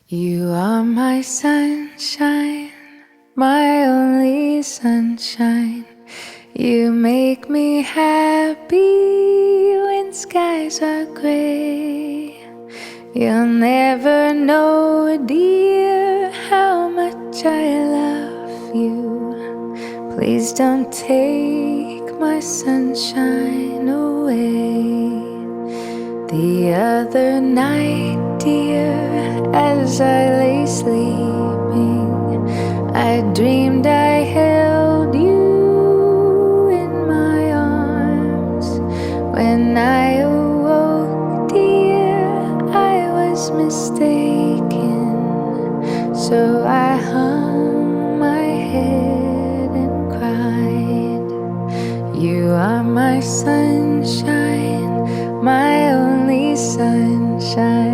You are my sunshine, my only sunshine. You make me happy when skies are gray. You'll never know, dear, how much I love you. Please don't take my sunshine away. The other night, dear, as I lay sleeping, I dreamed I held you in my arms. When I awoke, dear, I was mistaken. So I hung my head and cried. You are my sunshine, my only sunshine.